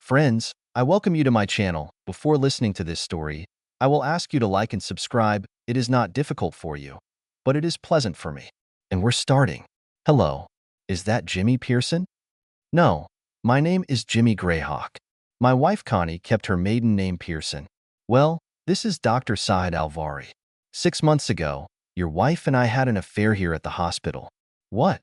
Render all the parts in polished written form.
Friends, I welcome you to my channel. Before listening to this story, I will ask you to like and subscribe. It is not difficult for you, but it is pleasant for me. And we're starting. Hello, is that Jimmy Pearson? No, my name is Jimmy Greyhawk. My wife Connie kept her maiden name Pearson. Well, this is Dr. Saad Alvari. 6 months ago, your wife and I had an affair here at the hospital. What?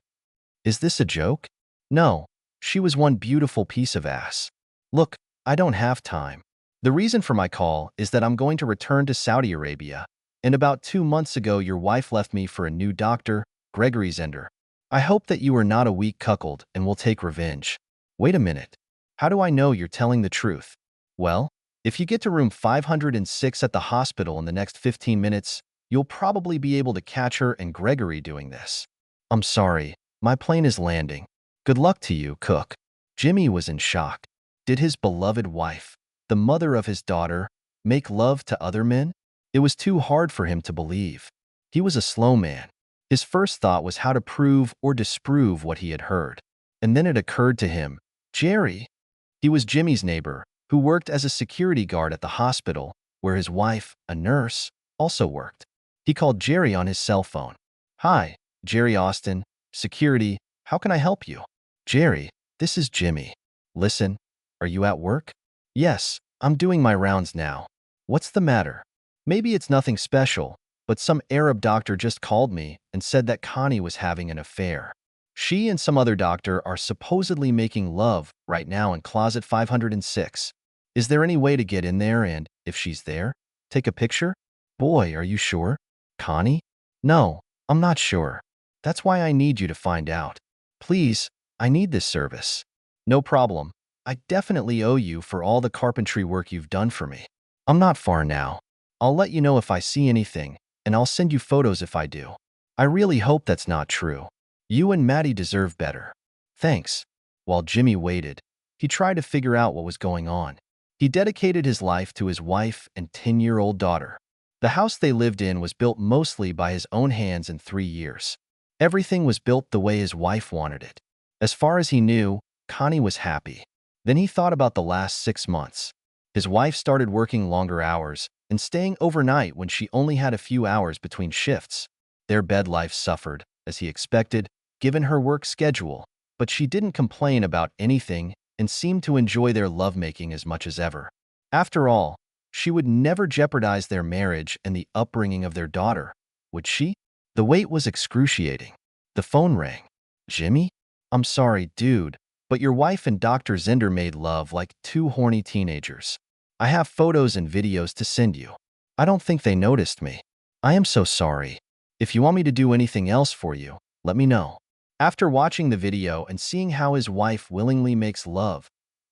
Is this a joke? No, she was one beautiful piece of ass. Look, I don't have time. The reason for my call is that I'm going to return to Saudi Arabia, and about 2 months ago your wife left me for a new doctor, Gregory Zender. I hope that you are not a weak cuckold and will take revenge. Wait a minute. How do I know you're telling the truth? Well, if you get to room 506 at the hospital in the next 15 minutes, you'll probably be able to catch her and Gregory doing this. I'm sorry, my plane is landing. Good luck to you, Cook. Jimmy was in shock. Did his beloved wife, the mother of his daughter, make love to other men? It was too hard for him to believe. He was a slow man. His first thought was how to prove or disprove what he had heard. And then it occurred to him, Jerry. He was Jimmy's neighbor, who worked as a security guard at the hospital, where his wife, a nurse, also worked. He called Jerry on his cell phone. Hi, Jerry Austin, security, how can I help you? Jerry, this is Jimmy. Listen, are you at work? Yes, I'm doing my rounds now. What's the matter? Maybe it's nothing special, but some Arab doctor just called me and said that Connie was having an affair. She and some other doctor are supposedly making love right now in closet 506. Is there any way to get in there and, if she's there, take a picture? Boy, are you sure? Connie? No, I'm not sure. That's why I need you to find out. Please, I need this service. No problem. I definitely owe you for all the carpentry work you've done for me. I'm not far now. I'll let you know if I see anything, and I'll send you photos if I do. I really hope that's not true. You and Maddie deserve better. Thanks. While Jimmy waited, he tried to figure out what was going on. He dedicated his life to his wife and 10-year-old daughter. The house they lived in was built mostly by his own hands in 3 years. Everything was built the way his wife wanted it. As far as he knew, Connie was happy. Then he thought about the last 6 months. His wife started working longer hours and staying overnight when she only had a few hours between shifts. Their bed life suffered, as he expected, given her work schedule, but she didn't complain about anything and seemed to enjoy their lovemaking as much as ever. After all, she would never jeopardize their marriage and the upbringing of their daughter, would she? The wait was excruciating. The phone rang. Jimmy? I'm sorry, dude, but your wife and Dr. Zender made love like two horny teenagers. I have photos and videos to send you. I don't think they noticed me. I am so sorry. If you want me to do anything else for you, let me know. After watching the video and seeing how his wife willingly makes love,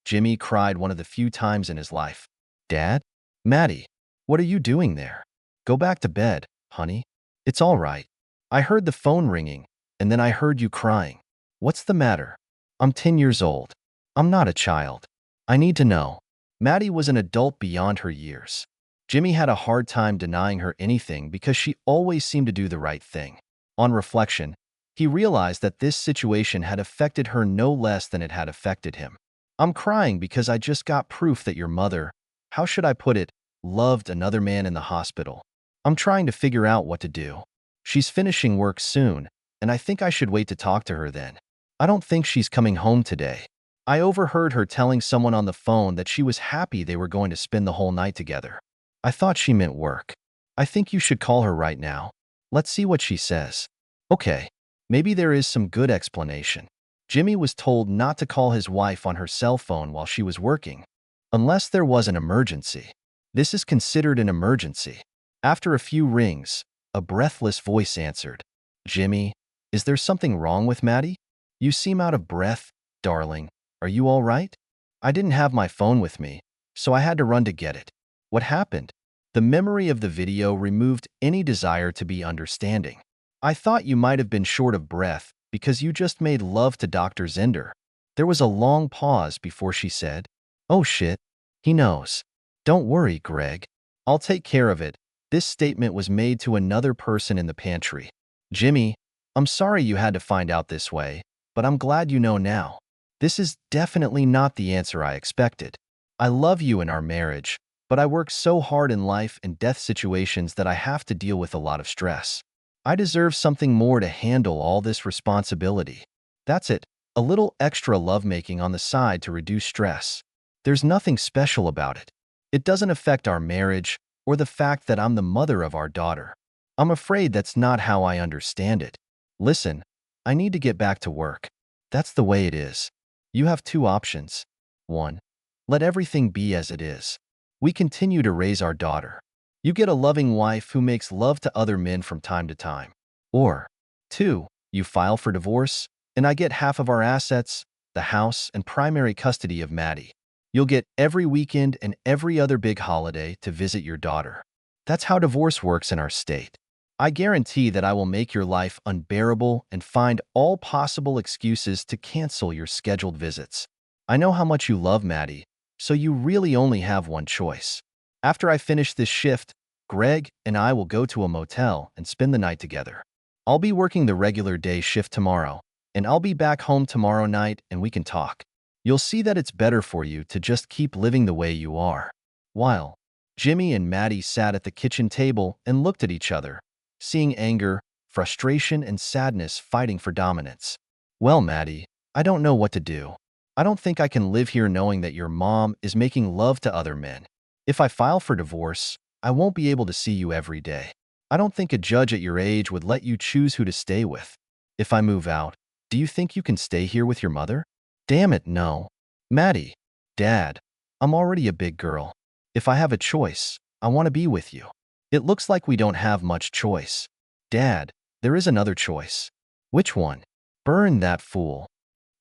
Jimmy cried one of the few times in his life. Dad? Maddie, what are you doing there? Go back to bed, honey. It's all right. I heard the phone ringing, and then I heard you crying. What's the matter? I'm 10 years old. I'm not a child. I need to know. Maddie was an adult beyond her years. Jimmy had a hard time denying her anything because she always seemed to do the right thing. On reflection, he realized that this situation had affected her no less than it had affected him. I'm crying because I just got proof that your mother, how should I put it, loved another man in the hospital. I'm trying to figure out what to do. She's finishing work soon, and I think I should wait to talk to her then. I don't think she's coming home today. I overheard her telling someone on the phone that she was happy they were going to spend the whole night together. I thought she meant work. I think you should call her right now. Let's see what she says. Okay, maybe there is some good explanation. Jimmy was told not to call his wife on her cell phone while she was working, unless there was an emergency. This is considered an emergency. After a few rings, a breathless voice answered. Jimmy, is there something wrong with Maddie? You seem out of breath, darling. Are you all right? I didn't have my phone with me, so I had to run to get it. What happened? The memory of the video removed any desire to be understanding. I thought you might have been short of breath because you just made love to Dr. Zender. There was a long pause before she said, Oh shit, he knows. Don't worry, Greg. I'll take care of it. This statement was made to another person in the pantry. Jimmy, I'm sorry you had to find out this way, but I'm glad you know now. This is definitely not the answer I expected. I love you in our marriage, but I work so hard in life and death situations that I have to deal with a lot of stress. I deserve something more to handle all this responsibility. That's it, a little extra lovemaking on the side to reduce stress. There's nothing special about it. It doesn't affect our marriage or the fact that I'm the mother of our daughter. I'm afraid that's not how I understand it. Listen, I need to get back to work. That's the way it is. You have two options. 1. Let everything be as it is. We continue to raise our daughter. You get a loving wife who makes love to other men from time to time. Or 2. You file for divorce, and I get half of our assets, the house, and primary custody of Maddie. You'll get every weekend and every other big holiday to visit your daughter. That's how divorce works in our state. I guarantee that I will make your life unbearable and find all possible excuses to cancel your scheduled visits. I know how much you love Maddie, so you really only have one choice. After I finish this shift, Greg and I will go to a motel and spend the night together. I'll be working the regular day shift tomorrow, and I'll be back home tomorrow night and we can talk. You'll see that it's better for you to just keep living the way you are. While Jimmy and Maddie sat at the kitchen table and looked at each other, seeing anger, frustration, and sadness fighting for dominance. Well, Maddie, I don't know what to do. I don't think I can live here knowing that your mom is making love to other men. If I file for divorce, I won't be able to see you every day. I don't think a judge at your age would let you choose who to stay with. If I move out, do you think you can stay here with your mother? Damn it, no. Maddie, Dad, I'm already a big girl. If I have a choice, I want to be with you. It looks like we don't have much choice. Dad, there is another choice. Which one? Burn that fool.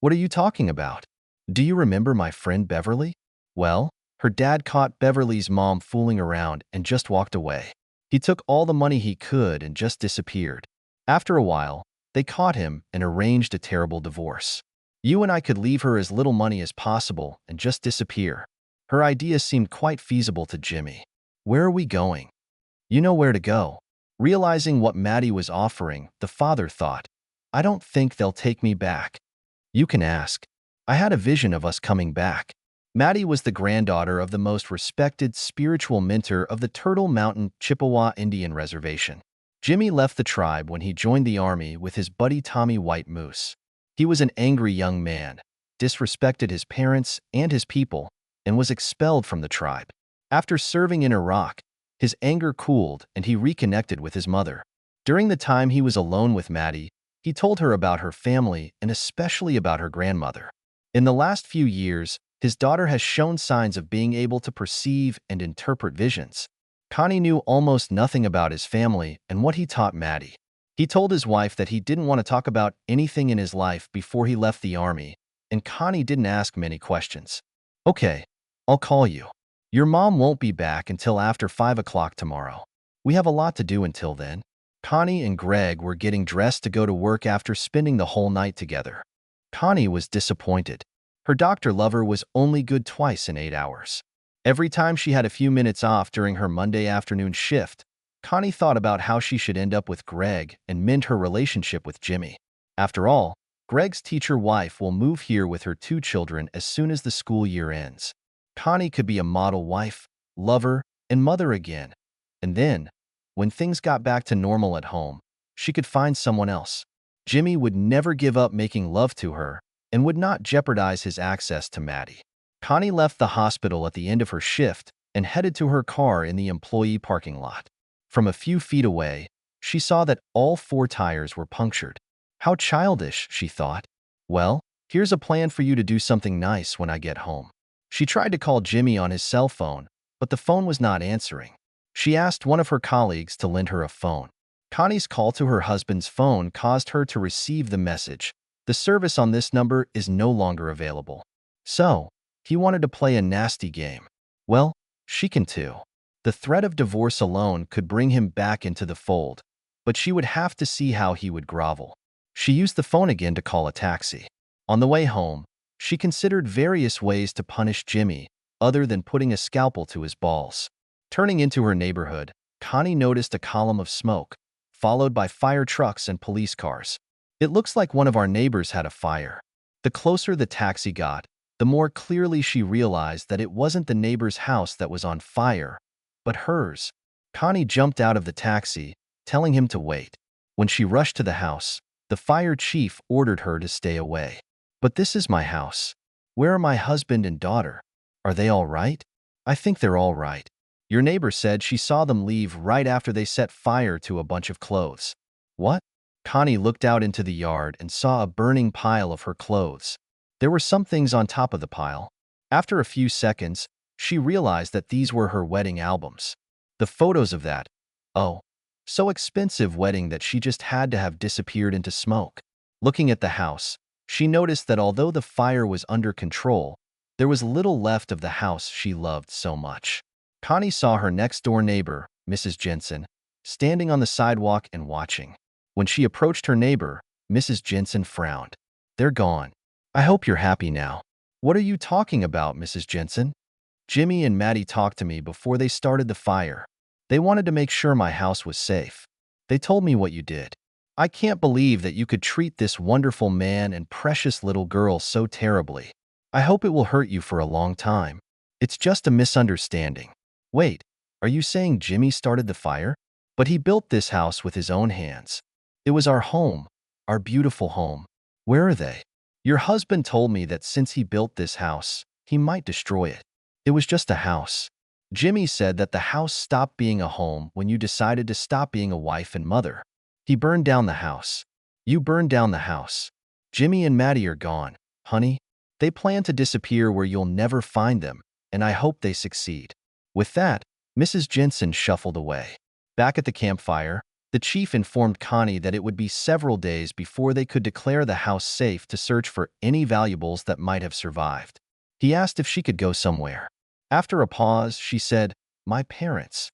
What are you talking about? Do you remember my friend Beverly? Well, her dad caught Beverly's mom fooling around and just walked away. He took all the money he could and just disappeared. After a while, they caught him and arranged a terrible divorce. You and I could leave her as little money as possible and just disappear. Her idea seemed quite feasible to Jimmy. Where are we going? You know where to go. Realizing what Maddie was offering, the father thought, I don't think they'll take me back. You can ask. I had a vision of us coming back. Maddie was the granddaughter of the most respected spiritual mentor of the Turtle Mountain Chippewa Indian Reservation. Jimmy left the tribe when he joined the army with his buddy Tommy White Moose. He was an angry young man, disrespected his parents and his people, and was expelled from the tribe. After serving in Iraq, his anger cooled and he reconnected with his mother. During the time he was alone with Maddie, he told her about her family and especially about her grandmother. In the last few years, his daughter has shown signs of being able to perceive and interpret visions. Connie knew almost nothing about his family and what he taught Maddie. He told his wife that he didn't want to talk about anything in his life before he left the army, and Connie didn't ask many questions. Okay, I'll call you. Your mom won't be back until after 5 o'clock tomorrow. We have a lot to do until then. Connie and Greg were getting dressed to go to work after spending the whole night together. Connie was disappointed. Her doctor lover was only good twice in 8 hours. Every time she had a few minutes off during her Monday afternoon shift, Connie thought about how she should end up with Greg and mend her relationship with Jimmy. After all, Greg's teacher wife will move here with her 2 children as soon as the school year ends. Connie could be a model wife, lover, and mother again. And then, when things got back to normal at home, she could find someone else. Jimmy would never give up making love to her and would not jeopardize his access to Maddie. Connie left the hospital at the end of her shift and headed to her car in the employee parking lot. From a few feet away, she saw that all 4 tires were punctured. How childish, she thought. Well, here's a plan for you to do something nice when I get home. She tried to call Jimmy on his cell phone, but the phone was not answering. She asked one of her colleagues to lend her a phone. Connie's call to her husband's phone caused her to receive the message. The service on this number is no longer available. So, he wanted to play a nasty game. Well, she can too. The threat of divorce alone could bring him back into the fold, but she would have to see how he would grovel. She used the phone again to call a taxi. On the way home, she considered various ways to punish Jimmy other than putting a scalpel to his balls. Turning into her neighborhood, Connie noticed a column of smoke, followed by fire trucks and police cars. It looks like one of our neighbors had a fire. The closer the taxi got, the more clearly she realized that it wasn't the neighbor's house that was on fire, but hers. Connie jumped out of the taxi, telling him to wait. When she rushed to the house, the fire chief ordered her to stay away. "But this is my house. Where are my husband and daughter? Are they all right?" "I think they're all right. Your neighbor said she saw them leave right after they set fire to a bunch of clothes." "What?" Connie looked out into the yard and saw a burning pile of her clothes. There were some things on top of the pile. After a few seconds, she realized that these were her wedding albums. The photos of that, oh, so expensive wedding that she just had to have disappeared into smoke. Looking at the house, she noticed that although the fire was under control, there was little left of the house she loved so much. Connie saw her next-door neighbor, Mrs. Jensen, standing on the sidewalk and watching. When she approached her neighbor, Mrs. Jensen frowned. "They're gone. I hope you're happy now." "What are you talking about, Mrs. Jensen?" "Jimmy and Maddie talked to me before they started the fire. They wanted to make sure my house was safe. They told me what you did. I can't believe that you could treat this wonderful man and precious little girl so terribly. I hope it will hurt you for a long time. It's just a misunderstanding." "Wait, are you saying Jimmy started the fire?" "But he built this house with his own hands. It was our home, our beautiful home." "Where are they?" "Your husband told me that since he built this house, he might destroy it." "It was just a house." "Jimmy said that the house stopped being a home when you decided to stop being a wife and mother. He burned down the house." "You burned down the house." "Jimmy and Maddie are gone, honey. They plan to disappear where you'll never find them, and I hope they succeed." With that, Mrs. Jensen shuffled away. Back at the campfire, the chief informed Connie that it would be several days before they could declare the house safe to search for any valuables that might have survived. He asked if she could go somewhere. After a pause, she said, "My parents."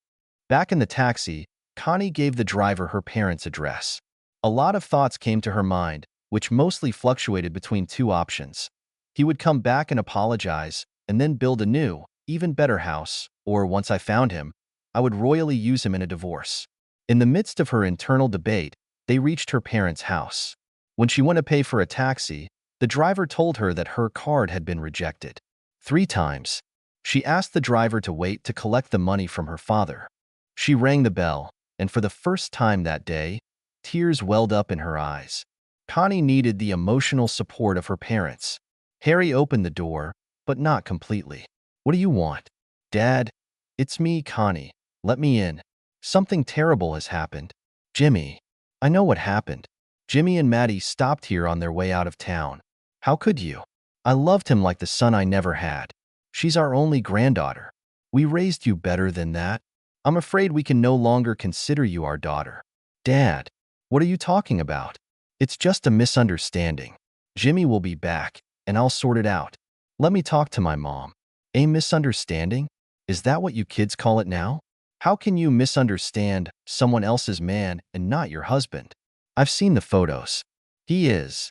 Back in the taxi, Connie gave the driver her parents' address. A lot of thoughts came to her mind, which mostly fluctuated between two options. He would come back and apologize, and then build a new, even better house, or once I found him, I would royally use him in a divorce. In the midst of her internal debate, they reached her parents' house. When she went to pay for a taxi, the driver told her that her card had been rejected 3 times. She asked the driver to wait to collect the money from her father. She rang the bell, and for the first time that day, tears welled up in her eyes. Connie needed the emotional support of her parents. Harry opened the door, but not completely. "What do you want?" "Dad, it's me, Connie. Let me in. Something terrible has happened." "Jimmy." "I know what happened. Jimmy and Maddie stopped here on their way out of town." "How could you?" "I loved him like the son I never had. She's our only granddaughter. We raised you better than that. I'm afraid we can no longer consider you our daughter." "Dad, what are you talking about?" "It's just a misunderstanding. Jimmy will be back, and I'll sort it out. Let me talk to my mom." "A misunderstanding? Is that what you kids call it now? How can you misunderstand someone else's man and not your husband?" "I've seen the photos. He is."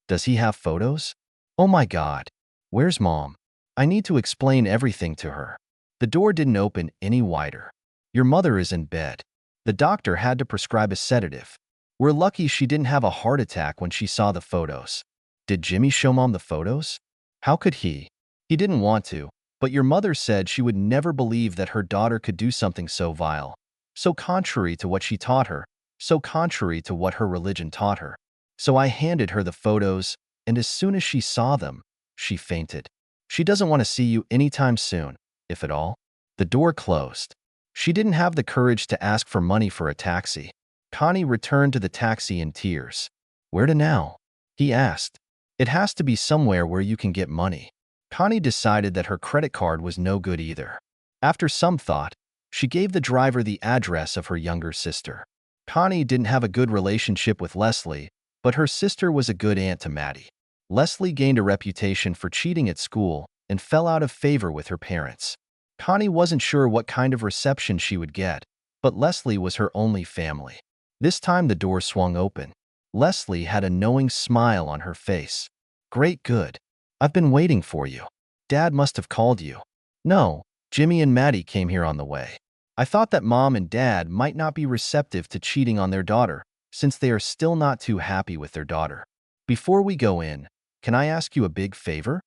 "Does he have photos?" "Oh my God. Where's Mom? I need to explain everything to her." The door didn't open any wider. "Your mother is in bed. The doctor had to prescribe a sedative. We're lucky she didn't have a heart attack when she saw the photos." "Did Jimmy show Mom the photos?" "How could he? He didn't want to, but your mother said she would never believe that her daughter could do something so vile, so contrary to what she taught her, so contrary to what her religion taught her. So I handed her the photos, and as soon as she saw them, she fainted. She doesn't want to see you anytime soon, if at all." The door closed. She didn't have the courage to ask for money for a taxi. Connie returned to the taxi in tears. "Where to now?" he asked. "It has to be somewhere where you can get money." Connie decided that her credit card was no good either. After some thought, she gave the driver the address of her younger sister. Connie didn't have a good relationship with Leslie, but her sister was a good aunt to Maddie. Leslie gained a reputation for cheating at school and fell out of favor with her parents. Connie wasn't sure what kind of reception she would get, but Leslie was her only family. This time the door swung open. Leslie had a knowing smile on her face. "Great, good. I've been waiting for you. Dad must have called you." "No, Jimmy and Maddie came here on the way. I thought that Mom and Dad might not be receptive to cheating on their daughter, since they are still not too happy with their daughter. Before we go in, can I ask you a big favor?"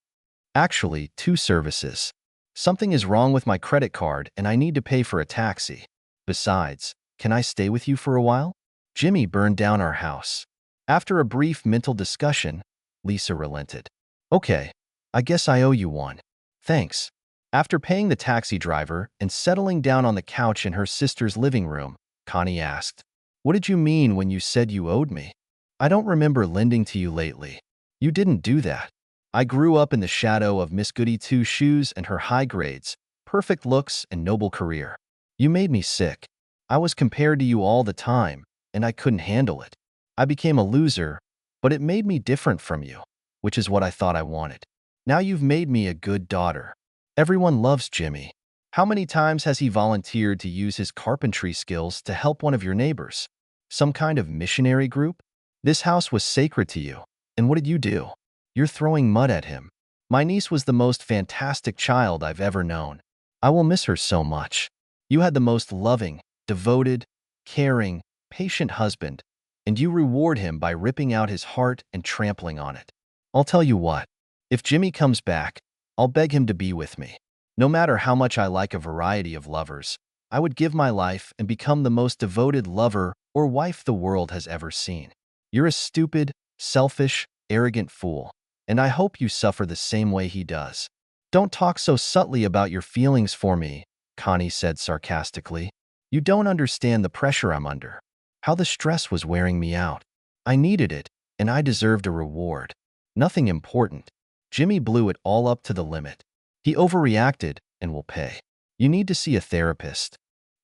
Actually, 2 services. Something is wrong with my credit card and I need to pay for a taxi. Besides, can I stay with you for a while? Jimmy burned down our house. After a brief mental discussion, Lisa relented. Okay, I guess I owe you one. Thanks. After paying the taxi driver and settling down on the couch in her sister's living room, Connie asked, "What did you mean when you said you owed me? I don't remember lending to you lately. You didn't do that. I grew up in the shadow of Miss Goody Two-Shoes and her high grades, perfect looks, and noble career. You made me sick. I was compared to you all the time, and I couldn't handle it. I became a loser, but it made me different from you, which is what I thought I wanted. Now you've made me a good daughter. Everyone loves Jimmy. How many times has he volunteered to use his carpentry skills to help one of your neighbors? Some kind of missionary group? This house was sacred to you, and what did you do? You're throwing mud at him. My niece was the most fantastic child I've ever known. I will miss her so much. You had the most loving, devoted, caring, patient husband, and you reward him by ripping out his heart and trampling on it. I'll tell you what, if Jimmy comes back, I'll beg him to be with me. No matter how much I like a variety of lovers, I would give my life and become the most devoted lover or wife the world has ever seen. You're a stupid, selfish, arrogant fool, and I hope you suffer the same way he does. Don't talk so subtly about your feelings for me, Connie said sarcastically. You don't understand the pressure I'm under. How the stress was wearing me out. I needed it, and I deserved a reward. Nothing important. Jimmy blew it all up to the limit. He overreacted and will pay. You need to see a therapist.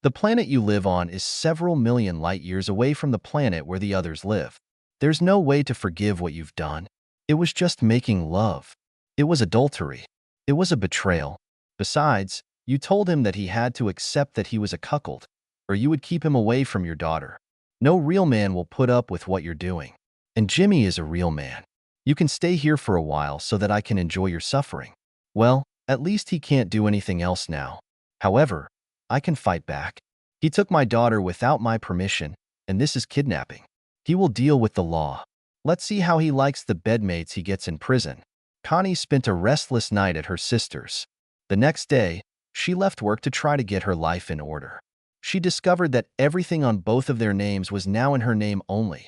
The planet you live on is several million light years away from the planet where the others live. There's no way to forgive what you've done. It was just making love. It was adultery. It was a betrayal. Besides, you told him that he had to accept that he was a cuckold, or you would keep him away from your daughter. No real man will put up with what you're doing. And Jimmy is a real man. You can stay here for a while so that I can enjoy your suffering. Well, at least he can't do anything else now. However, I can fight back. He took my daughter without my permission, and this is kidnapping. He will deal with the law. Let's see how he likes the bedmates he gets in prison. Connie spent a restless night at her sister's. The next day, she left work to try to get her life in order. She discovered that everything on both of their names was now in her name only.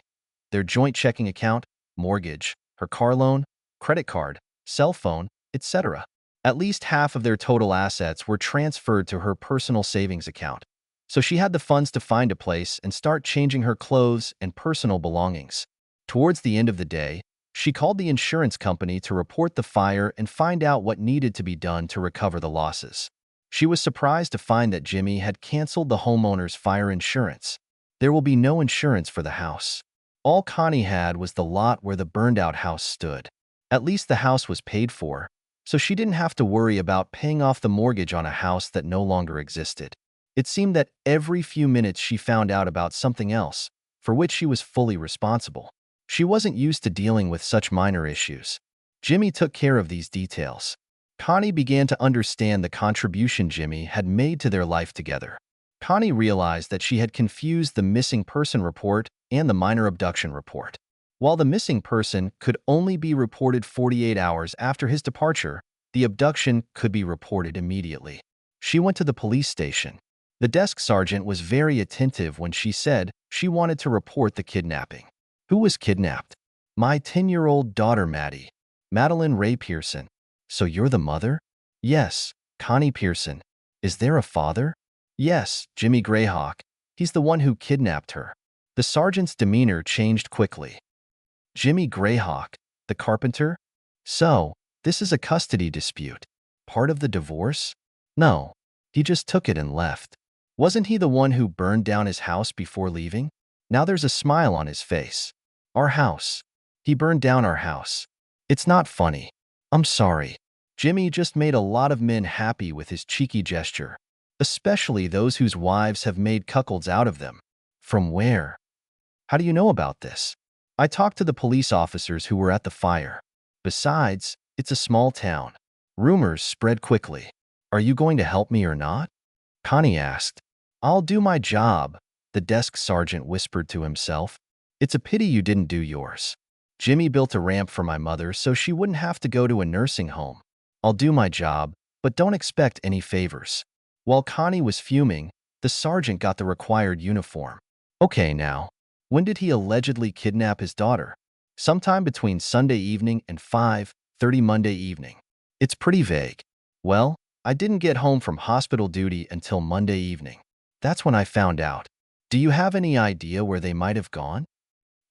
Their joint checking account, mortgage, her car loan, credit card, cell phone, etc. At least half of their total assets were transferred to her personal savings account. So she had the funds to find a place and start changing her clothes and personal belongings. Towards the end of the day, she called the insurance company to report the fire and find out what needed to be done to recover the losses. She was surprised to find that Jimmy had canceled the homeowner's fire insurance. There will be no insurance for the house. All Connie had was the lot where the burned-out house stood. At least the house was paid for, so she didn't have to worry about paying off the mortgage on a house that no longer existed. It seemed that every few minutes she found out about something else, for which she was fully responsible. She wasn't used to dealing with such minor issues. Jimmy took care of these details. Connie began to understand the contribution Jimmy had made to their life together. Connie realized that she had confused the missing person report and the minor abduction report. While the missing person could only be reported 48 hours after his departure, the abduction could be reported immediately. She went to the police station. The desk sergeant was very attentive when she said she wanted to report the kidnapping. Who was kidnapped? My 10-year-old daughter, Maddie. Madeline Ray Pearson. So you're the mother? Yes, Connie Pearson. Is there a father? Yes, Jimmy Greyhawk. He's the one who kidnapped her. The sergeant's demeanor changed quickly. Jimmy Greyhawk, the carpenter? So, this is a custody dispute. Part of the divorce? No, he just took it and left. Wasn't he the one who burned down his house before leaving? Now there's a smile on his face. Our house. He burned down our house. It's not funny. I'm sorry. Jimmy just made a lot of men happy with his cheeky gesture, especially those whose wives have made cuckolds out of them. From where? How do you know about this? I talked to the police officers who were at the fire. Besides, it's a small town. Rumors spread quickly. Are you going to help me or not? Connie asked. I'll do my job, the desk sergeant whispered to himself. It's a pity you didn't do yours. Jimmy built a ramp for my mother so she wouldn't have to go to a nursing home. I'll do my job, but don't expect any favors. While Connie was fuming, the sergeant got the required uniform. Okay now, when did he allegedly kidnap his daughter? Sometime between Sunday evening and 5:30 Monday evening. It's pretty vague. Well, I didn't get home from hospital duty until Monday evening. That's when I found out. Do you have any idea where they might have gone?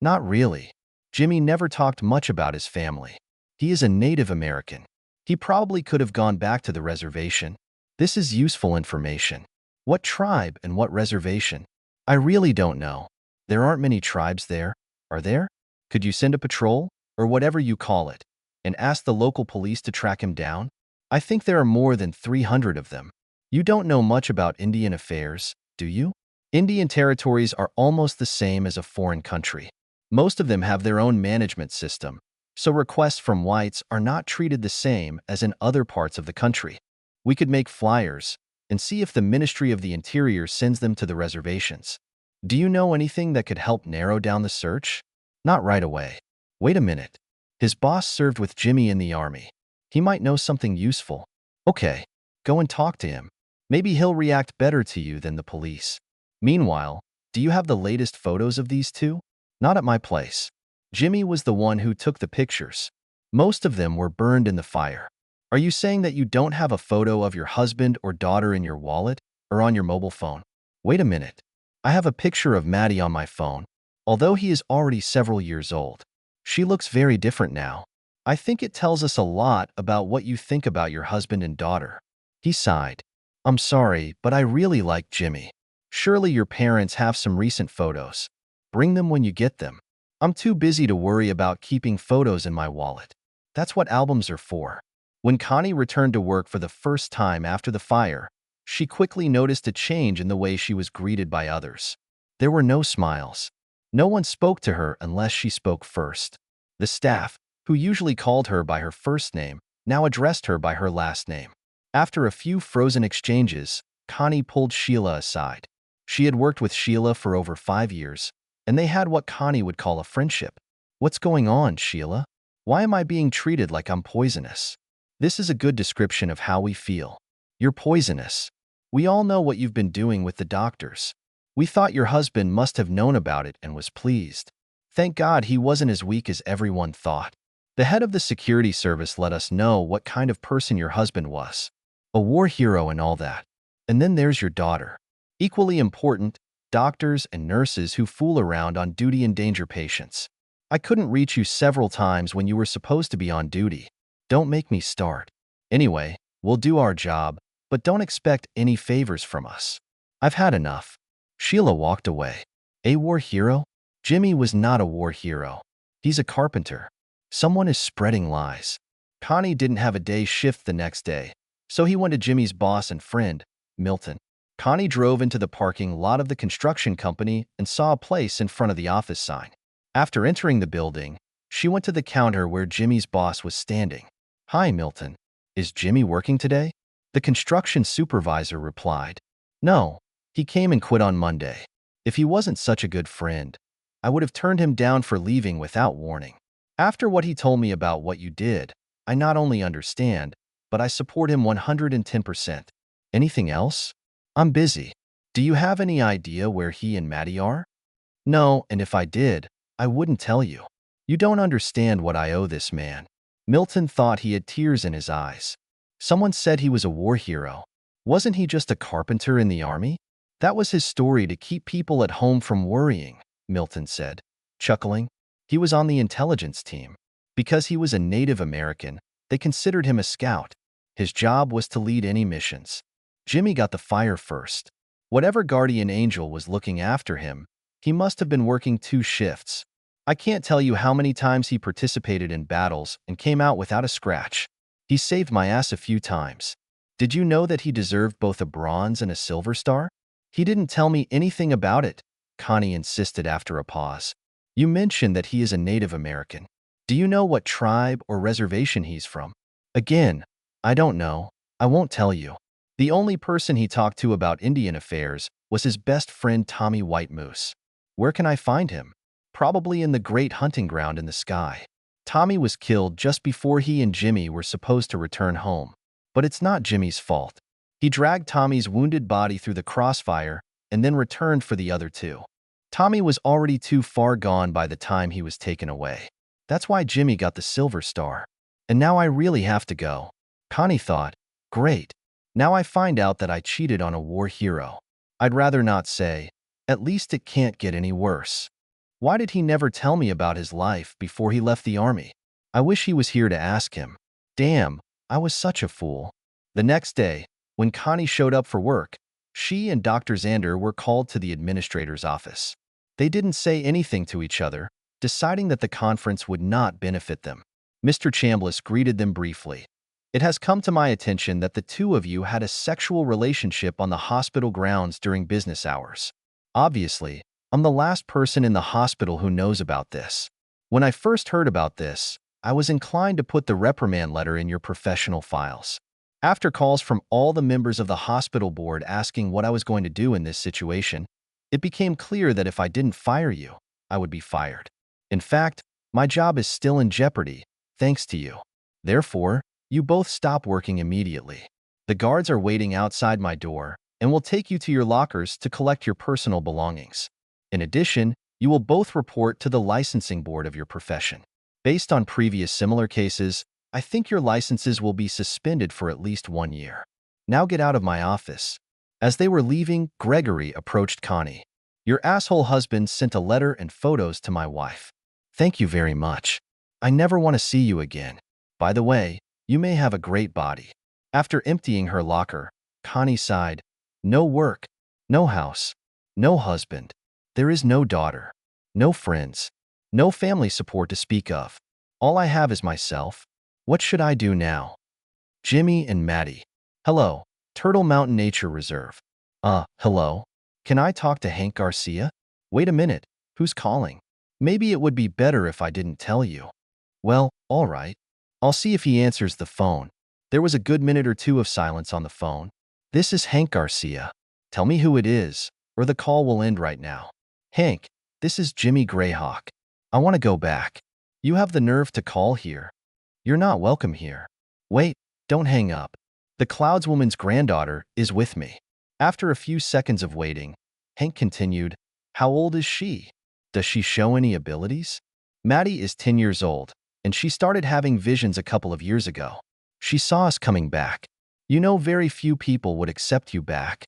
Not really. Jimmy never talked much about his family. He is a Native American. He probably could have gone back to the reservation. This is useful information. What tribe and what reservation? I really don't know. There aren't many tribes there, are there? Could you send a patrol, or whatever you call it, and ask the local police to track him down? I think there are more than 300 of them. You don't know much about Indian affairs, do you? Indian territories are almost the same as a foreign country. Most of them have their own management system, so requests from whites are not treated the same as in other parts of the country. We could make flyers and see if the Ministry of the Interior sends them to the reservations. Do you know anything that could help narrow down the search? Not right away. Wait a minute. His boss served with Jimmy in the army. He might know something useful. Okay, go and talk to him. Maybe he'll react better to you than the police. Meanwhile, do you have the latest photos of these two? Not at my place. Jimmy was the one who took the pictures. Most of them were burned in the fire. Are you saying that you don't have a photo of your husband or daughter in your wallet or on your mobile phone? Wait a minute. I have a picture of Maddie on my phone, although he is already several years old. She looks very different now. I think it tells us a lot about what you think about your husband and daughter. He sighed. I'm sorry, but I really like Jimmy. Surely your parents have some recent photos. Bring them when you get them. I'm too busy to worry about keeping photos in my wallet. That's what albums are for. When Connie returned to work for the first time after the fire, she quickly noticed a change in the way she was greeted by others. There were no smiles. No one spoke to her unless she spoke first. The staff, who usually called her by her first name, now addressed her by her last name. After a few frozen exchanges, Connie pulled Sheila aside. She had worked with Sheila for over 5 years, and they had what Connie would call a friendship. What's going on, Sheila? Why am I being treated like I'm poisonous? This is a good description of how we feel. You're poisonous. We all know what you've been doing with the doctors. We thought your husband must have known about it and was pleased. Thank God he wasn't as weak as everyone thought. The head of the security service let us know what kind of person your husband was. A war hero and all that. And then there's your daughter. Equally important, doctors and nurses who fool around on duty and endanger patients. I couldn't reach you several times when you were supposed to be on duty. Don't make me start. Anyway, we'll do our job, but don't expect any favors from us. I've had enough. Sheila walked away. A war hero? Jimmy was not a war hero. He's a carpenter. Someone is spreading lies. Connie didn't have a day shift the next day, so he went to Jimmy's boss and friend, Milton. Connie drove into the parking lot of the construction company and saw a place in front of the office sign. After entering the building, she went to the counter where Jimmy's boss was standing. Hi, Milton. Is Jimmy working today? The construction supervisor replied. No, he came and quit on Monday. If he wasn't such a good friend, I would have turned him down for leaving without warning. After what he told me about what you did, I not only understand, but I support him 110%. Anything else? I'm busy. Do you have any idea where he and Maddie are? No, and if I did, I wouldn't tell you. You don't understand what I owe this man. Milton thought he had tears in his eyes. Someone said he was a war hero. Wasn't he just a carpenter in the army? That was his story to keep people at home from worrying, Milton said, chuckling. He was on the intelligence team. Because he was a Native American, they considered him a scout. His job was to lead any missions. Jimmy got the fire first. Whatever guardian angel was looking after him, he must have been working 2 shifts. I can't tell you how many times he participated in battles and came out without a scratch. He saved my ass a few times. Did you know that he deserved both a bronze and a silver star? He didn't tell me anything about it, Connie insisted after a pause. You mentioned that he is a Native American. Do you know what tribe or reservation he's from? Again, I don't know. I won't tell you. The only person he talked to about Indian affairs was his best friend Tommy White Moose. Where can I find him? Probably in the great hunting ground in the sky. Tommy was killed just before he and Jimmy were supposed to return home. But it's not Jimmy's fault. He dragged Tommy's wounded body through the crossfire and then returned for the other two. Tommy was already too far gone by the time he was taken away. That's why Jimmy got the silver star. And now I really have to go. Connie thought, great. Now I find out that I cheated on a war hero. I'd rather not say. At least it can't get any worse. Why did he never tell me about his life before he left the army? I wish he was here to ask him. Damn, I was such a fool. The next day, when Connie showed up for work, she and Dr. Xander were called to the administrator's office. They didn't say anything to each other, deciding that the conference would not benefit them. Mr. Chambliss greeted them briefly. It has come to my attention that the two of you had a sexual relationship on the hospital grounds during business hours. Obviously, I'm the last person in the hospital who knows about this. When I first heard about this, I was inclined to put the reprimand letter in your professional files. After calls from all the members of the hospital board asking what I was going to do in this situation, it became clear that if I didn't fire you, I would be fired. In fact, my job is still in jeopardy, thanks to you. Therefore, you both stop working immediately. The guards are waiting outside my door and will take you to your lockers to collect your personal belongings. In addition, you will both report to the licensing board of your profession. Based on previous similar cases, I think your licenses will be suspended for at least 1 year. Now get out of my office. As they were leaving, Gregory approached Connie. Your asshole husband sent a letter and photos to my wife. Thank you very much. I never want to see you again. By the way, you may have a great body. After emptying her locker, Connie sighed. No work, no house, no husband. There is no daughter, no friends, no family support to speak of. All I have is myself. What should I do now? Jimmy and Maddie. Hello, Turtle Mountain Nature Reserve. Hello? Can I talk to Hank Garcia? Wait a minute, who's calling? Maybe it would be better if I didn't tell you. Well, all right. I'll see if he answers the phone. There was a good minute or two of silence on the phone. This is Hank Garcia. Tell me who it is, or the call will end right now. Hank, this is Jimmy Greyhawk. I want to go back. You have the nerve to call here. You're not welcome here. Wait, don't hang up. The Clouds woman's granddaughter is with me. After a few seconds of waiting, Hank continued, How old is she? Does she show any abilities? Maddie is 10 years old, and she started having visions a couple of years ago. She saw us coming back. You know, very few people would accept you back.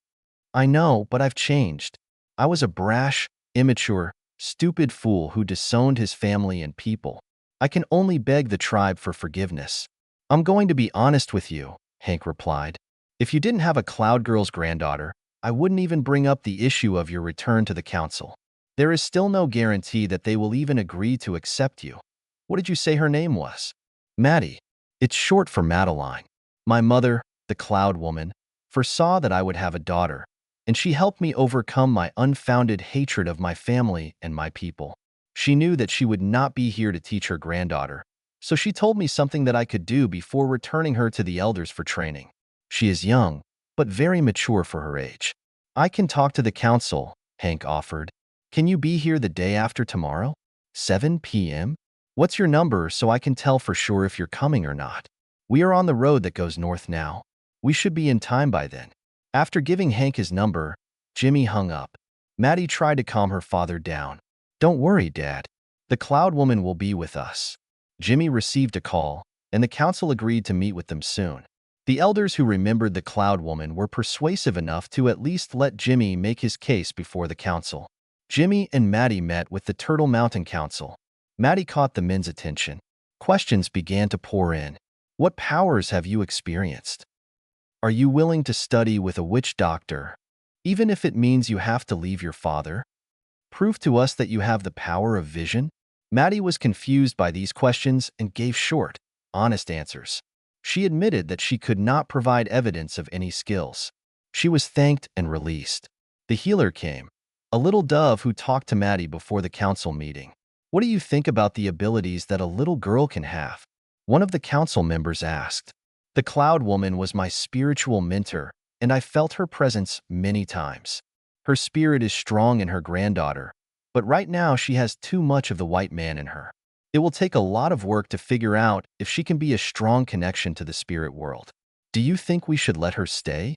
I know, but I've changed. I was a brash, immature, stupid fool who disowned his family and people. I can only beg the tribe for forgiveness. I'm going to be honest with you, Hank replied. If you didn't have a Cloud Girl's granddaughter, I wouldn't even bring up the issue of your return to the council. There is still no guarantee that they will even agree to accept you. What did you say her name was? Maddie. It's short for Madeline. My mother, the Cloud woman, foresaw that I would have a daughter, and she helped me overcome my unfounded hatred of my family and my people. She knew that she would not be here to teach her granddaughter, so she told me something that I could do before returning her to the elders for training. She is young, but very mature for her age. I can talk to the council, Hank offered. Can you be here the day after tomorrow? 7 p.m.? What's your number so I can tell for sure if you're coming or not? We are on the road that goes north now. We should be in time by then. After giving Hank his number, Jimmy hung up. Maddie tried to calm her father down. Don't worry, Dad. The Cloud woman will be with us. Jimmy received a call, and the council agreed to meet with them soon. The elders who remembered the Cloud woman were persuasive enough to at least let Jimmy make his case before the council. Jimmy and Maddie met with the Turtle Mountain Council. Maddie caught the men's attention. Questions began to pour in. What powers have you experienced? Are you willing to study with a witch doctor, even if it means you have to leave your father? Prove to us that you have the power of vision? Maddie was confused by these questions and gave short, honest answers. She admitted that she could not provide evidence of any skills. She was thanked and released. The healer came, a little dove who talked to Maddie before the council meeting. What do you think about the abilities that a little girl can have? One of the council members asked. The Cloud woman was my spiritual mentor, and I felt her presence many times. Her spirit is strong in her granddaughter, but right now she has too much of the white man in her. It will take a lot of work to figure out if she can be a strong connection to the spirit world. Do you think we should let her stay?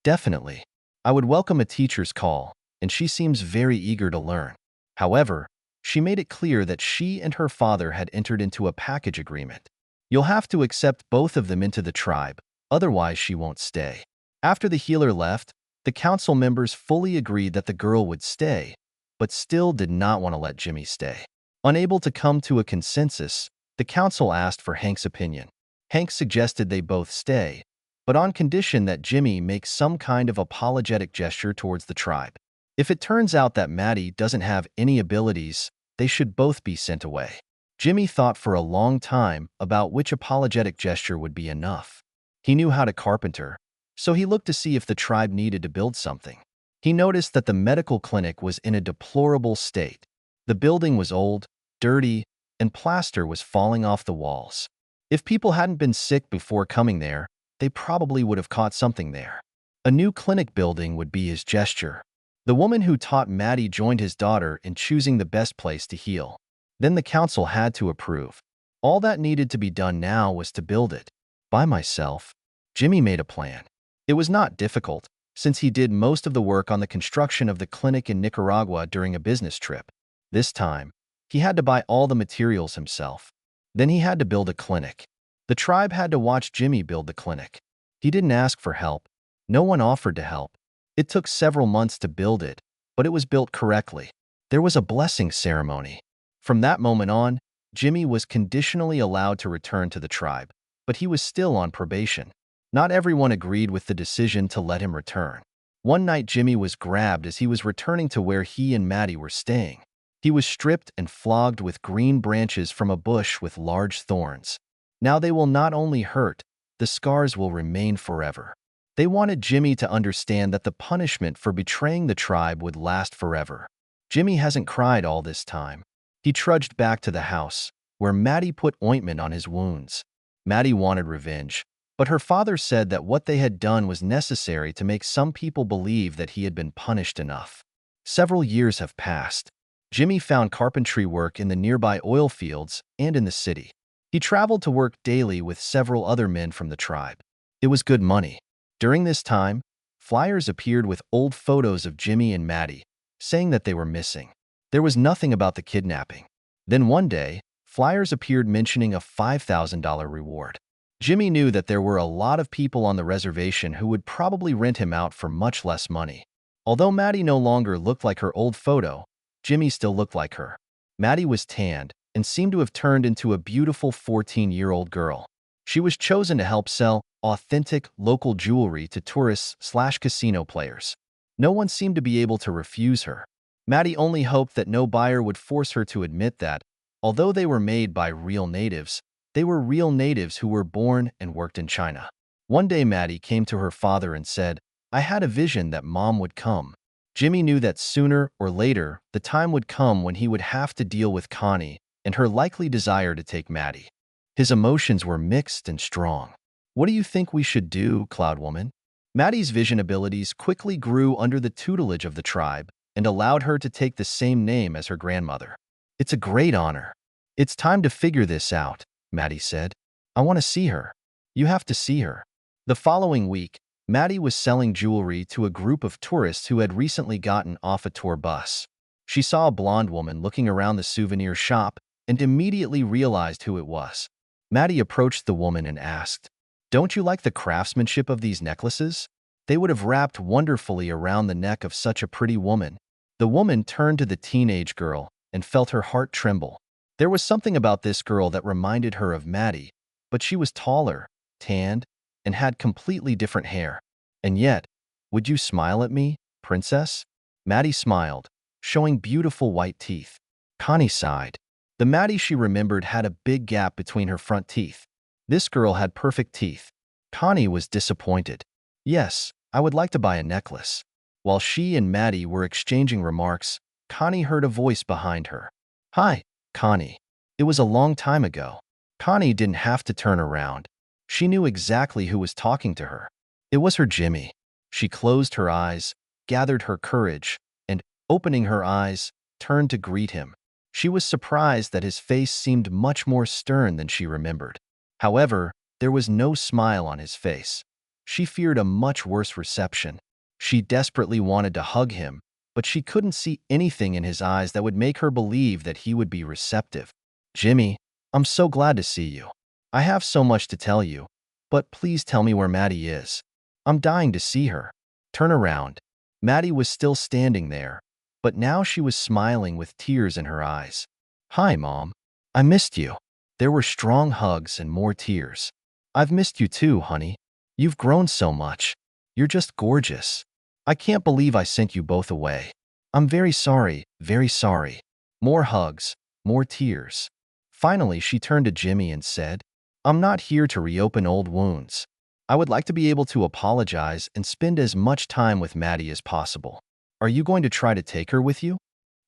Definitely. I would welcome a teacher's call, and she seems very eager to learn. However, she made it clear that she and her father had entered into a package agreement. You'll have to accept both of them into the tribe, otherwise she won't stay. After the healer left, the council members fully agreed that the girl would stay, but still did not want to let Jimmy stay. Unable to come to a consensus, the council asked for Hank's opinion. Hank suggested they both stay, but on condition that Jimmy makes some kind of apologetic gesture towards the tribe. If it turns out that Maddie doesn't have any abilities, they should both be sent away. Jimmy thought for a long time about which apologetic gesture would be enough. He knew how to carpenter, so he looked to see if the tribe needed to build something. He noticed that the medical clinic was in a deplorable state. The building was old, dirty, and plaster was falling off the walls. If people hadn't been sick before coming there, they probably would have caught something there. A new clinic building would be his gesture. The woman who taught Maddie joined his daughter in choosing the best place to heal. Then the council had to approve. All that needed to be done now was to build it. By myself, Jimmy made a plan. It was not difficult, since he did most of the work on the construction of the clinic in Nicaragua during a business trip. This time, he had to buy all the materials himself. Then he had to build a clinic. The tribe had to watch Jimmy build the clinic. He didn't ask for help. No one offered to help. It took several months to build it, but it was built correctly. There was a blessing ceremony. From that moment on, Jimmy was conditionally allowed to return to the tribe, but he was still on probation. Not everyone agreed with the decision to let him return. One night, Jimmy was grabbed as he was returning to where he and Maddie were staying. He was stripped and flogged with green branches from a bush with large thorns. Now they will not only hurt, the scars will remain forever. They wanted Jimmy to understand that the punishment for betraying the tribe would last forever. Jimmy hasn't cried all this time. He trudged back to the house, where Maddie put ointment on his wounds. Maddie wanted revenge, but her father said that what they had done was necessary to make some people believe that he had been punished enough. Several years have passed. Jimmy found carpentry work in the nearby oil fields and in the city. He traveled to work daily with several other men from the tribe. It was good money. During this time, flyers appeared with old photos of Jimmy and Maddie, saying that they were missing. There was nothing about the kidnapping. Then one day, flyers appeared mentioning a $5,000 reward. Jimmy knew that there were a lot of people on the reservation who would probably rent him out for much less money. Although Maddie no longer looked like her old photo, Jimmy still looked like her. Maddie was tanned and seemed to have turned into a beautiful 14-year-old girl. She was chosen to help sell authentic local jewelry to tourists/casino players. No one seemed to be able to refuse her. Maddie only hoped that no buyer would force her to admit that, although they were made by real natives, they were real natives who were born and worked in China. One day Maddie came to her father and said, "I had a vision that Mom would come." Jimmy knew that sooner or later, the time would come when he would have to deal with Connie and her likely desire to take Maddie. His emotions were mixed and strong. "What do you think we should do, Cloud Woman?" Maddie's vision abilities quickly grew under the tutelage of the tribe and allowed her to take the same name as her grandmother. "It's a great honor. It's time to figure this out," Maddie said. "I want to see her." "You have to see her." The following week, Maddie was selling jewelry to a group of tourists who had recently gotten off a tour bus. She saw a blonde woman looking around the souvenir shop and immediately realized who it was. Maddie approached the woman and asked, "Don't you like the craftsmanship of these necklaces? They would have wrapped wonderfully around the neck of such a pretty woman." The woman turned to the teenage girl and felt her heart tremble. There was something about this girl that reminded her of Maddie, but she was taller, tanned, and had completely different hair. "And yet, would you smile at me, princess?" Maddie smiled, showing beautiful white teeth. Connie sighed. The Maddie she remembered had a big gap between her front teeth. This girl had perfect teeth. Connie was disappointed. "Yes, I would like to buy a necklace." While she and Maddie were exchanging remarks, Connie heard a voice behind her. "Hi, Connie." It was a long time ago. Connie didn't have to turn around. She knew exactly who was talking to her. It was her Jimmy. She closed her eyes, gathered her courage, and, opening her eyes, turned to greet him. She was surprised that his face seemed much more stern than she remembered. However, there was no smile on his face. She feared a much worse reception. She desperately wanted to hug him, but she couldn't see anything in his eyes that would make her believe that he would be receptive. Jimmy, I'm so glad to see you. I have so much to tell you, but please tell me where Maddie is. I'm dying to see her. Turn around. Maddie was still standing there, but now she was smiling with tears in her eyes. Hi, Mom. I missed you. There were strong hugs and more tears. I've missed you too, honey. You've grown so much. You're just gorgeous. I can't believe I sent you both away. I'm very sorry, very sorry. More hugs, more tears. Finally, she turned to Jimmy and said, I'm not here to reopen old wounds. I would like to be able to apologize and spend as much time with Maddie as possible. Are you going to try to take her with you?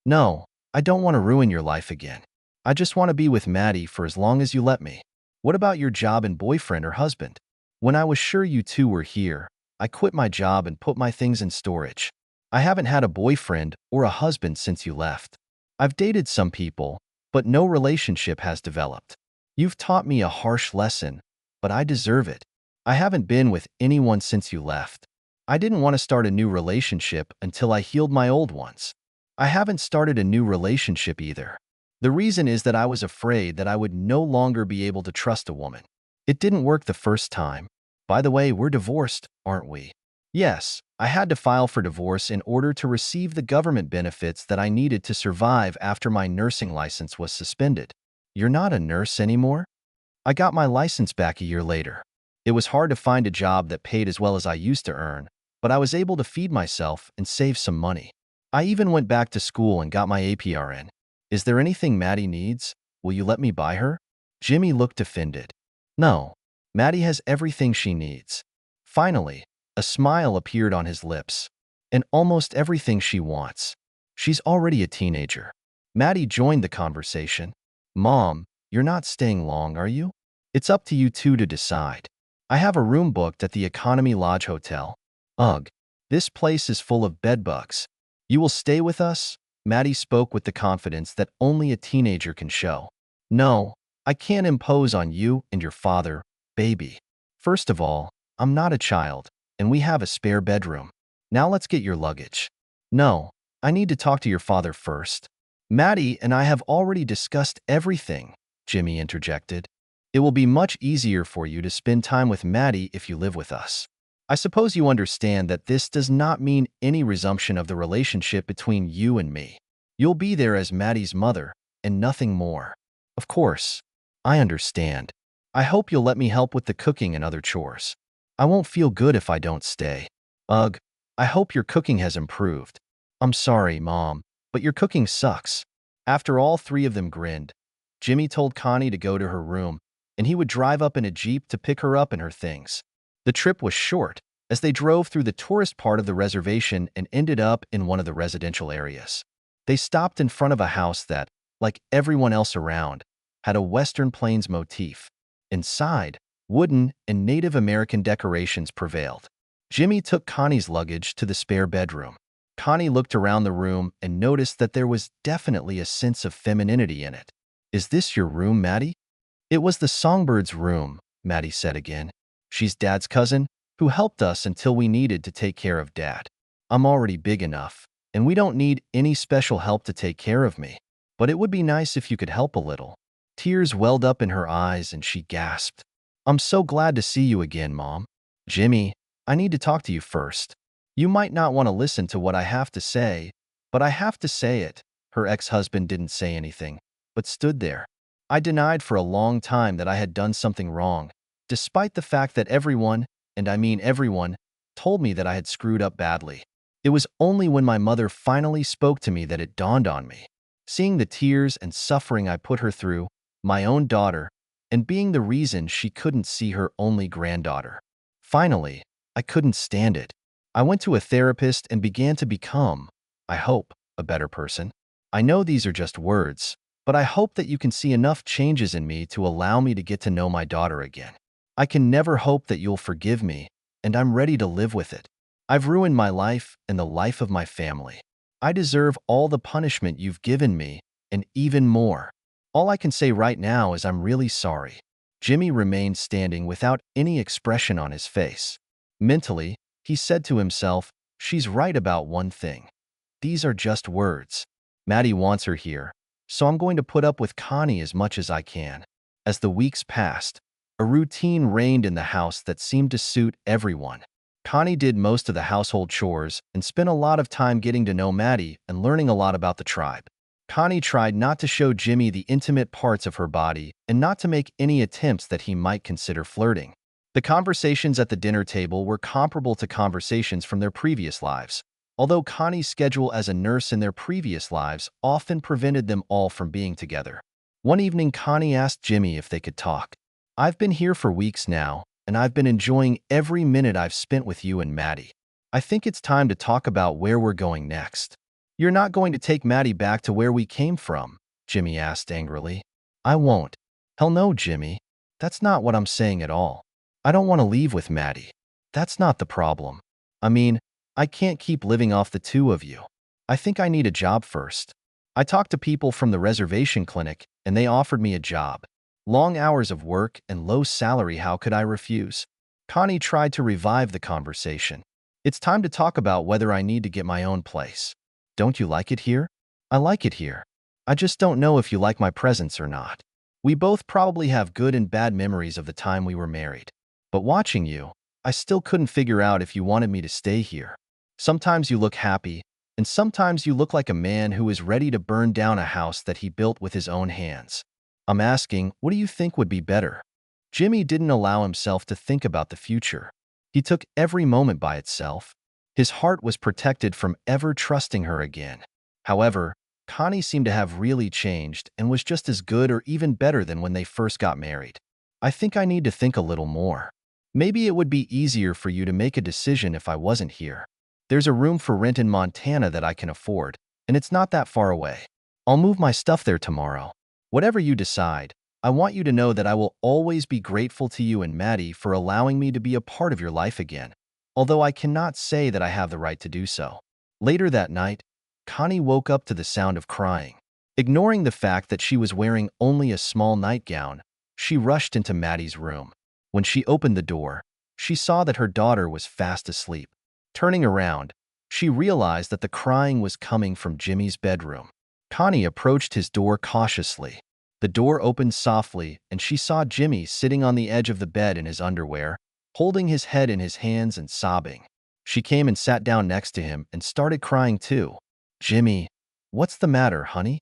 No, I don't want to ruin your life again. I just want to be with Maddie for as long as you let me. What about your job and boyfriend or husband? When I was sure you two were here, I quit my job and put my things in storage. I haven't had a boyfriend or a husband since you left. I've dated some people, but no relationship has developed. You've taught me a harsh lesson, but I deserve it. I haven't been with anyone since you left. I didn't want to start a new relationship until I healed my old ones. I haven't started a new relationship either. The reason is that I was afraid that I would no longer be able to trust a woman. It didn't work the first time. By the way, we're divorced, aren't we? Yes, I had to file for divorce in order to receive the government benefits that I needed to survive after my nursing license was suspended. You're not a nurse anymore? I got my license back a year later. It was hard to find a job that paid as well as I used to earn, but I was able to feed myself and save some money. I even went back to school and got my APRN. Is there anything Maddie needs? Will you let me buy her? Jimmy looked offended. No, Maddie has everything she needs. Finally, a smile appeared on his lips. And almost everything she wants. She's already a teenager. Maddie joined the conversation. Mom, you're not staying long, are you? It's up to you two to decide. I have a room booked at the Economy Lodge Hotel. Ugh, this place is full of bedbugs. You will stay with us? Maddie spoke with the confidence that only a teenager can show. No, I can't impose on you and your father, baby. First of all, I'm not a child, and we have a spare bedroom. Now let's get your luggage. No, I need to talk to your father first. Maddie and I have already discussed everything, Jimmy interjected. It will be much easier for you to spend time with Maddie if you live with us. I suppose you understand that this does not mean any resumption of the relationship between you and me. You'll be there as Maddie's mother, and nothing more. Of course, I understand. I hope you'll let me help with the cooking and other chores. I won't feel good if I don't stay. Ugh, I hope your cooking has improved. I'm sorry, Mom, but your cooking sucks. After all three of them grinned, Jimmy told Connie to go to her room, and he would drive up in a Jeep to pick her up and her things. The trip was short, as they drove through the tourist part of the reservation and ended up in one of the residential areas. They stopped in front of a house that, like everyone else around, had a Western Plains motif. Inside, wooden and Native American decorations prevailed. Jimmy took Connie's luggage to the spare bedroom. Connie looked around the room and noticed that there was definitely a sense of femininity in it. Is this your room, Maddie? It was the Songbird's room, Maddie said again. She's Dad's cousin, who helped us until we needed to take care of Dad. I'm already big enough, and we don't need any special help to take care of me. But it would be nice if you could help a little. Tears welled up in her eyes and she gasped. I'm so glad to see you again, Mom. Jimmy, I need to talk to you first. You might not want to listen to what I have to say, but I have to say it. Her ex-husband didn't say anything, but stood there. I denied for a long time that I had done something wrong, despite the fact that everyone, and I mean everyone, told me that I had screwed up badly. It was only when my mother finally spoke to me that it dawned on me. Seeing the tears and suffering I put her through, my own daughter, and being the reason she couldn't see her only granddaughter. Finally, I couldn't stand it. I went to a therapist and began to become, I hope, a better person. I know these are just words, but I hope that you can see enough changes in me to allow me to get to know my daughter again. I can never hope that you'll forgive me, and I'm ready to live with it. I've ruined my life and the life of my family. I deserve all the punishment you've given me, and even more. All I can say right now is I'm really sorry. Jimmy remained standing without any expression on his face. Mentally, he said to himself, she's right about one thing. These are just words. Maddie wants her here, so I'm going to put up with Connie as much as I can. As the weeks passed, a routine reigned in the house that seemed to suit everyone. Connie did most of the household chores and spent a lot of time getting to know Maddie and learning a lot about the tribe. Connie tried not to show Jimmy the intimate parts of her body and not to make any attempts that he might consider flirting. The conversations at the dinner table were comparable to conversations from their previous lives, although Connie's schedule as a nurse in their previous lives often prevented them all from being together. One evening, Connie asked Jimmy if they could talk. I've been here for weeks now, and I've been enjoying every minute I've spent with you and Maddie. I think it's time to talk about where we're going next. You're not going to take Maddie back to where we came from, Jimmy asked angrily. I won't. Hell no, Jimmy. That's not what I'm saying at all. I don't want to leave with Maddie. That's not the problem. I mean, I can't keep living off the two of you. I think I need a job first. I talked to people from the reservation clinic, and they offered me a job. Long hours of work and low salary, how could I refuse? Connie tried to revive the conversation. It's time to talk about whether I need to get my own place. Don't you like it here? I like it here. I just don't know if you like my presence or not. We both probably have good and bad memories of the time we were married. But watching you, I still couldn't figure out if you wanted me to stay here. Sometimes you look happy, and sometimes you look like a man who is ready to burn down a house that he built with his own hands. I'm asking, what do you think would be better? Jimmy didn't allow himself to think about the future. He took every moment by itself. His heart was protected from ever trusting her again. However, Connie seemed to have really changed and was just as good or even better than when they first got married. I think I need to think a little more. Maybe it would be easier for you to make a decision if I wasn't here. There's a room for rent in Montana that I can afford, and it's not that far away. I'll move my stuff there tomorrow. Whatever you decide, I want you to know that I will always be grateful to you and Maddie for allowing me to be a part of your life again, although I cannot say that I have the right to do so. Later that night, Connie woke up to the sound of crying. Ignoring the fact that she was wearing only a small nightgown, she rushed into Maddie's room. When she opened the door, she saw that her daughter was fast asleep. Turning around, she realized that the crying was coming from Jimmy's bedroom. Connie approached his door cautiously. The door opened softly, and she saw Jimmy sitting on the edge of the bed in his underwear, holding his head in his hands and sobbing. She came and sat down next to him and started crying too. Jimmy, what's the matter, honey?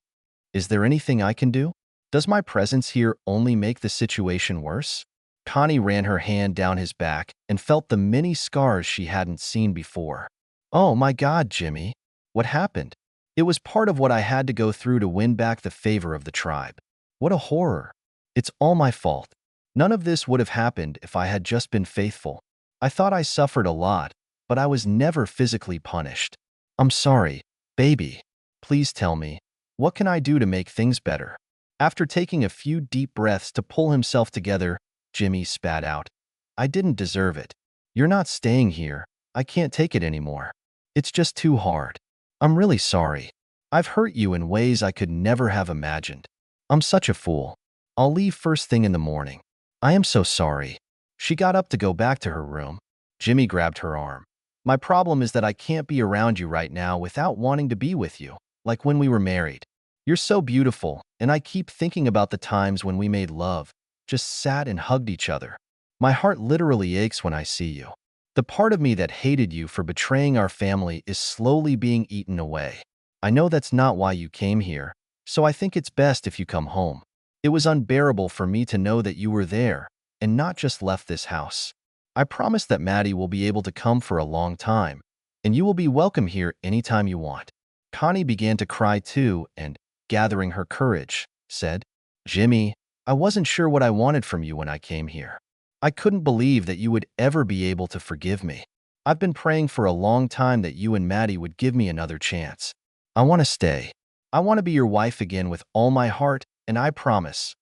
Is there anything I can do? Does my presence here only make the situation worse? Connie ran her hand down his back and felt the many scars she hadn't seen before. Oh my God, Jimmy. What happened? It was part of what I had to go through to win back the favor of the tribe. What a horror. It's all my fault. None of this would have happened if I had just been faithful. I thought I suffered a lot, but I was never physically punished. I'm sorry, baby. Please tell me, what can I do to make things better? After taking a few deep breaths to pull himself together, Jimmy spat out. I didn't deserve it. You're not staying here. I can't take it anymore. It's just too hard. I'm really sorry. I've hurt you in ways I could never have imagined. I'm such a fool. I'll leave first thing in the morning. I am so sorry. She got up to go back to her room. Jimmy grabbed her arm. My problem is that I can't be around you right now without wanting to be with you, like when we were married. You're so beautiful, and I keep thinking about the times when we made love, just sat and hugged each other. My heart literally aches when I see you. The part of me that hated you for betraying our family is slowly being eaten away. I know that's not why you came here, so I think it's best if you come home. It was unbearable for me to know that you were there and not just left this house. I promise that Maddie will be able to come for a long time, and you will be welcome here anytime you want. Connie began to cry too and, gathering her courage, said, Jimmy, I wasn't sure what I wanted from you when I came here. I couldn't believe that you would ever be able to forgive me. I've been praying for a long time that you and Maddie would give me another chance. I want to stay. I want to be your wife again with all my heart, and I promise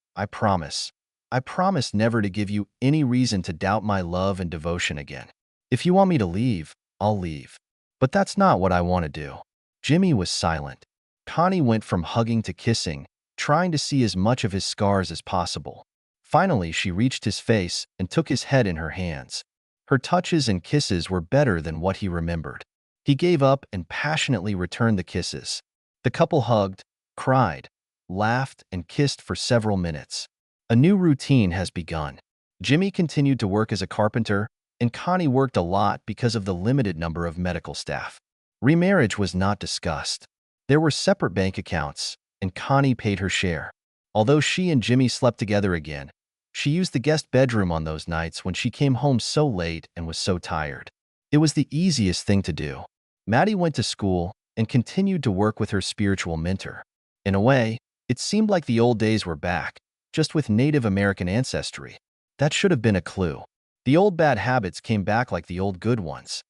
never to give you any reason to doubt my love and devotion again. If you want me to leave, I'll leave. But that's not what I want to do. Jimmy was silent. Connie went from hugging to kissing, trying to see as much of his scars as possible. Finally, she reached his face and took his head in her hands. Her touches and kisses were better than what he remembered. He gave up and passionately returned the kisses. The couple hugged, cried, laughed, and kissed for several minutes. A new routine has begun. Jimmy continued to work as a carpenter, and Connie worked a lot because of the limited number of medical staff. Remarriage was not discussed. There were separate bank accounts, and Connie paid her share. Although she and Jimmy slept together again, she used the guest bedroom on those nights when she came home so late and was so tired. It was the easiest thing to do. Maddie went to school and continued to work with her spiritual mentor. In a way, it seemed like the old days were back, just with Native American ancestry. That should have been a clue. The old bad habits came back like the old good ones.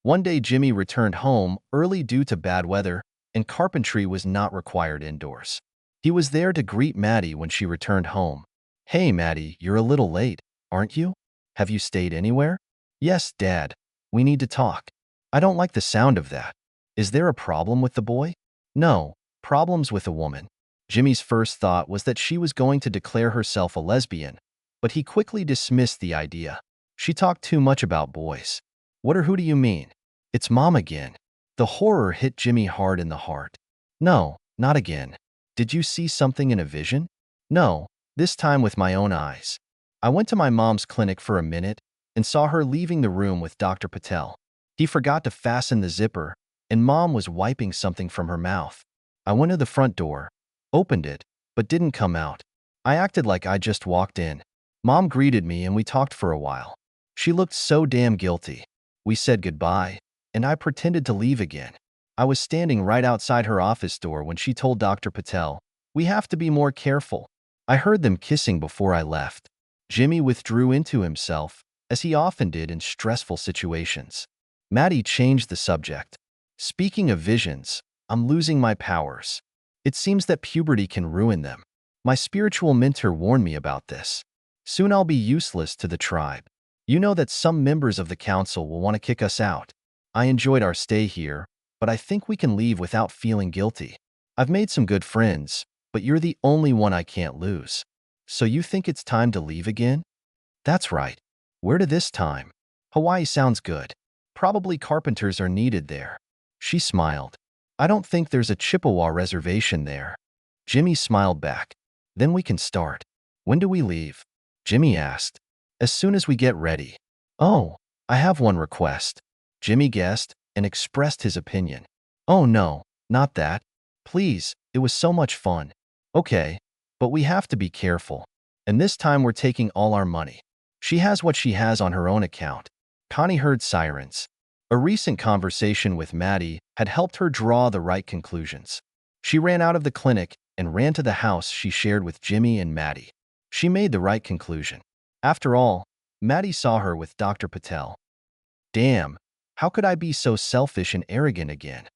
One day Jimmy returned home early due to bad weather, and carpentry was not required indoors. He was there to greet Maddie when she returned home. "Hey, Maddie, you're a little late, aren't you? Have you stayed anywhere?" "Yes, Dad. We need to talk." "I don't like the sound of that. Is there a problem with the boy?" "No, problems with a woman." Jimmy's first thought was that she was going to declare herself a lesbian, but he quickly dismissed the idea. "She talked too much about boys." "What or who do you mean?" "It's Mom again." The horror hit Jimmy hard in the heart. "No, not again. Did you see something in a vision?" "No, this time with my own eyes. I went to my mom's clinic for a minute and saw her leaving the room with Dr. Patel. He forgot to fasten the zipper, and Mom was wiping something from her mouth. I went to the front door, opened it, but didn't come out. I acted like I just walked in. Mom greeted me and we talked for a while. She looked so damn guilty. We said goodbye, and I pretended to leave again. I was standing right outside her office door when she told Dr. Patel, 'We have to be more careful.' I heard them kissing before I left." Jimmy withdrew into himself, as he often did in stressful situations. Maddie changed the subject. "Speaking of visions, I'm losing my powers. It seems that puberty can ruin them. My spiritual mentor warned me about this. Soon I'll be useless to the tribe. You know that some members of the council will want to kick us out. I enjoyed our stay here, but I think we can leave without feeling guilty. I've made some good friends, but you're the only one I can't lose. So you think it's time to leave again?" "That's right. Where to this time?" "Hawaii sounds good. Probably carpenters are needed there." She smiled. "I don't think there's a Chippewa reservation there." Jimmy smiled back. "Then we can start." "When do we leave?" Jimmy asked. "As soon as we get ready." "Oh, I have one request." Jimmy guessed and expressed his opinion. "Oh no, not that. Please, it was so much fun." "Okay, but we have to be careful. And this time we're taking all our money." She has what she has on her own account. Connie heard sirens. A recent conversation with Maddie had helped her draw the right conclusions. She ran out of the clinic and ran to the house she shared with Jimmy and Maddie. She made the right conclusion. After all, Maddie saw her with Dr. Patel. "Damn, how could I be so selfish and arrogant again?"